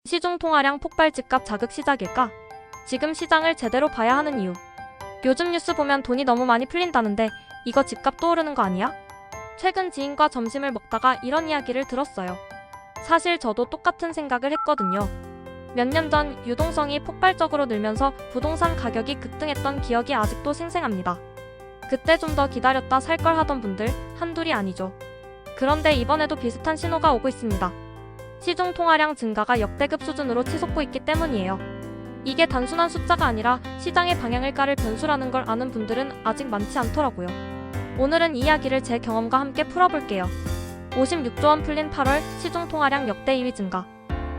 시중 통화량 폭발 집값 자극 시작일까? 지금 시장을 제대로 봐야 하는 이유. 요즘 뉴스 보면 돈이 너무 많이 풀린다는데 이거 집값 또 오르는 거 아니야? 최근 지인과 점심을 먹다가 이런 이야기를 들었어요. 사실 저도 똑같은 생각을 했거든요. 몇 년 전 유동성이 폭발적으로 늘면서 부동산 가격이 급등했던 기억이 아직도 생생합니다. 그때 좀 더 기다렸다 살 걸 하던 분들 한둘이 아니죠. 그런데 이번에도 비슷한 신호가 오고 있습니다. 시중 통화량 증가가 역대급 수준으로 치솟고 있기 때문이에요. 이게 단순한 숫자가 아니라 시장의 방향을 깔을 변수라는 걸 아는 분들은 아직 많지 않더라고요. 오늘은 이야기를 제 경험과 함께 풀어볼게요. 56조 원 풀린 8월 시중 통화량 역대 2위 증가.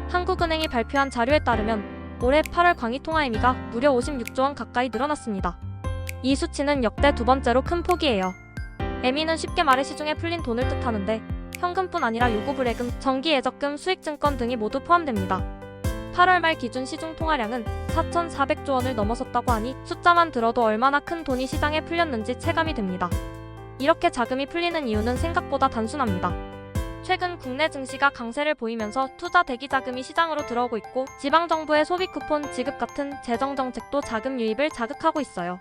한국은행이 발표한 자료에 따르면 올해 8월 광의통화의미가 무려 56조 원 가까이 늘어났습니다. 이 수치는 역대 두 번째로 큰 폭이에요. 애미는 쉽게 말해 시중에 풀린 돈을 뜻하는데 현금뿐 아니라 요구불예금, 정기예적금, 수익증권 등이 모두 포함됩니다. 8월 말 기준 시중 통화량은 4,400조 원을 넘어섰다고 하니 숫자만 들어도 얼마나 큰 돈이 시장에 풀렸는지 체감이 됩니다. 이렇게 자금이 풀리는 이유는 생각보다 단순합니다. 최근 국내 증시가 강세를 보이면서 투자 대기 자금이 시장으로 들어오고 있고 지방정부의 소비 쿠폰 지급 같은 재정정책도 자금 유입을 자극하고 있어요.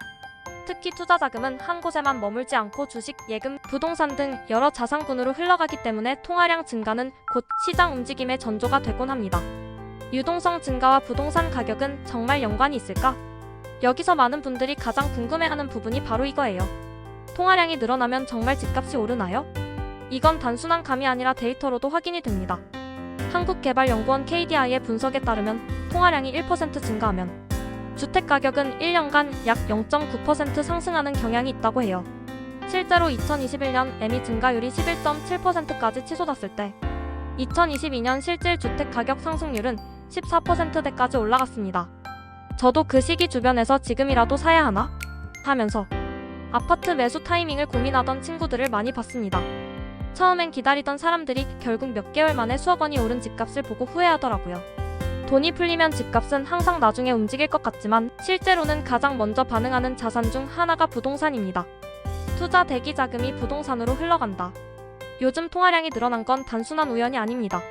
특히 투자 자금은 한 곳에만 머물지 않고 주식, 예금, 부동산 등 여러 자산군으로 흘러가기 때문에 통화량 증가는 곧 시장 움직임의 전조가 되곤 합니다. 유동성 증가와 부동산 가격은 정말 연관이 있을까? 여기서 많은 분들이 가장 궁금해하는 부분이 바로 이거예요. 통화량이 늘어나면 정말 집값이 오르나요? 이건 단순한 감이 아니라 데이터로도 확인이 됩니다. 한국개발연구원 KDI의 분석에 따르면 통화량이 1% 증가하면 주택가격은 1년간 약 0.9% 상승하는 경향이 있다고 해요. 실제로 2021년 매매 증가율이 11.7%까지 치솟았을 때 2022년 실질 주택가격 상승률은 14%대까지 올라갔습니다. 저도 그 시기 주변에서 지금이라도 사야 하나? 하면서 아파트 매수 타이밍을 고민하던 친구들을 많이 봤습니다. 처음엔 기다리던 사람들이 결국 몇 개월 만에 수억 원이 오른 집값을 보고 후회하더라고요. 돈이 풀리면 집값은 항상 나중에 움직일 것 같지만 실제로는 가장 먼저 반응하는 자산 중 하나가 부동산입니다. 투자 대기 자금이 부동산으로 흘러간다. 요즘 통화량이 늘어난 건 단순한 우연이 아닙니다.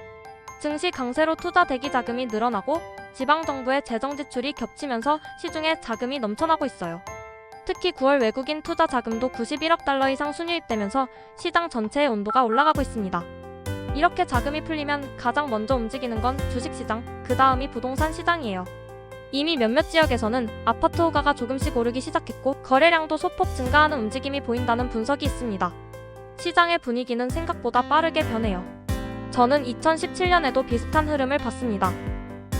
증시 강세로 투자 대기 자금이 늘어나고 지방정부의 재정 지출이 겹치면서 시중에 자금이 넘쳐나고 있어요. 특히 9월 외국인 투자 자금도 91억 달러 이상 순유입되면서 시장 전체의 온도가 올라가고 있습니다. 이렇게 자금이 풀리면 가장 먼저 움직이는 건 주식시장, 그 다음이 부동산 시장이에요. 이미 몇몇 지역에서는 아파트 호가가 조금씩 오르기 시작했고 거래량도 소폭 증가하는 움직임이 보인다는 분석이 있습니다. 시장의 분위기는 생각보다 빠르게 변해요. 저는 2017년에도 비슷한 흐름을 봤습니다.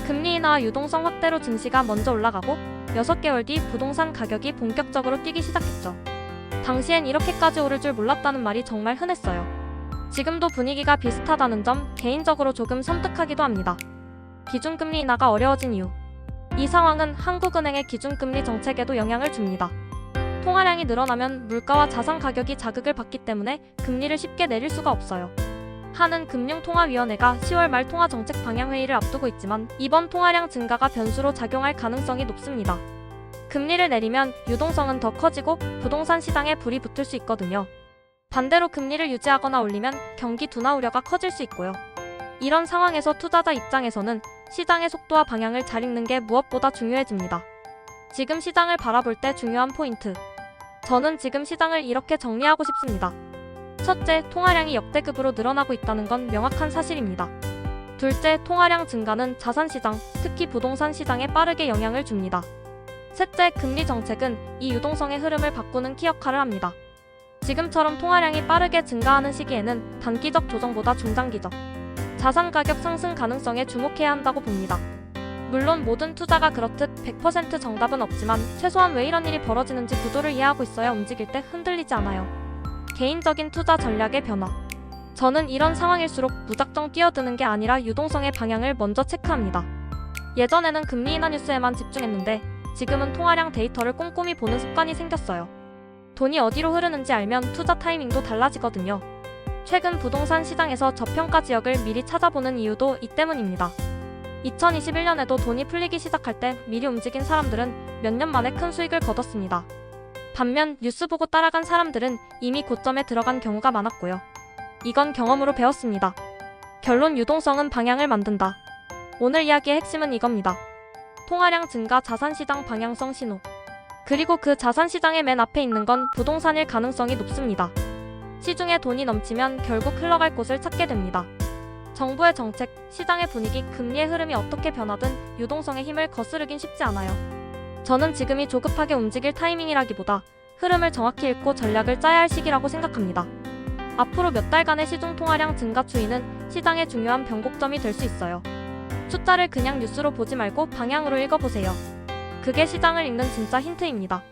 금리 인하와 유동성 확대로 증시가 먼저 올라가고 6개월 뒤 부동산 가격이 본격적으로 뛰기 시작했죠. 당시엔 이렇게까지 오를 줄 몰랐다는 말이 정말 흔했어요. 지금도 분위기가 비슷하다는 점 개인적으로 조금 섬뜩하기도 합니다. 기준금리 인하가 어려워진 이유. 이 상황은 한국은행의 기준금리 정책에도 영향을 줍니다. 통화량이 늘어나면 물가와 자산 가격이 자극을 받기 때문에 금리를 쉽게 내릴 수가 없어요. 한은금융통화위원회가 10월 말 통화정책 방향회의를 앞두고 있지만 이번 통화량 증가가 변수로 작용할 가능성이 높습니다. 금리를 내리면 유동성은 더 커지고 부동산 시장에 불이 붙을 수 있거든요. 반대로 금리를 유지하거나 올리면 경기 둔화 우려가 커질 수 있고요. 이런 상황에서 투자자 입장에서는 시장의 속도와 방향을 잘 읽는 게 무엇보다 중요해집니다. 지금 시장을 바라볼 때 중요한 포인트. 저는 지금 시장을 이렇게 정리하고 싶습니다. 첫째, 통화량이 역대급으로 늘어나고 있다는 건 명확한 사실입니다. 둘째, 통화량 증가는 자산시장, 특히 부동산 시장에 빠르게 영향을 줍니다. 셋째, 금리 정책은 이 유동성의 흐름을 바꾸는 키 역할을 합니다. 지금처럼 통화량이 빠르게 증가하는 시기에는 단기적 조정보다 중장기적 자산 가격 상승 가능성에 주목해야 한다고 봅니다. 물론 모든 투자가 그렇듯 100% 정답은 없지만 최소한 왜 이런 일이 벌어지는지 구조를 이해하고 있어야 움직일 때 흔들리지 않아요. 개인적인 투자 전략의 변화. 저는 이런 상황일수록 무작정 뛰어드는 게 아니라 유동성의 방향을 먼저 체크합니다. 예전에는 금리 인하 뉴스에만 집중했는데 지금은 통화량 데이터를 꼼꼼히 보는 습관이 생겼어요. 돈이 어디로 흐르는지 알면 투자 타이밍도 달라지거든요. 최근 부동산 시장에서 저평가 지역을 미리 찾아보는 이유도 이 때문입니다. 2021년에도 돈이 풀리기 시작할 때 미리 움직인 사람들은 몇 년 만에 큰 수익을 거뒀습니다. 반면 뉴스 보고 따라간 사람들은 이미 고점에 들어간 경우가 많았고요. 이건 경험으로 배웠습니다. 결론, 유동성은 방향을 만든다. 오늘 이야기의 핵심은 이겁니다. 통화량 증가, 자산시장 방향성 신호. 그리고 그 자산시장의 맨 앞에 있는 건 부동산일 가능성이 높습니다. 시중에 돈이 넘치면 결국 흘러갈 곳을 찾게 됩니다. 정부의 정책, 시장의 분위기, 금리의 흐름이 어떻게 변하든 유동성의 힘을 거스르긴 쉽지 않아요. 저는 지금이 조급하게 움직일 타이밍이라기보다 흐름을 정확히 읽고 전략을 짜야 할 시기라고 생각합니다. 앞으로 몇 달간의 시중 통화량 증가 추이는 시장의 중요한 변곡점이 될 수 있어요. 숫자를 그냥 뉴스로 보지 말고 방향으로 읽어보세요. 그게 시장을 읽는 진짜 힌트입니다.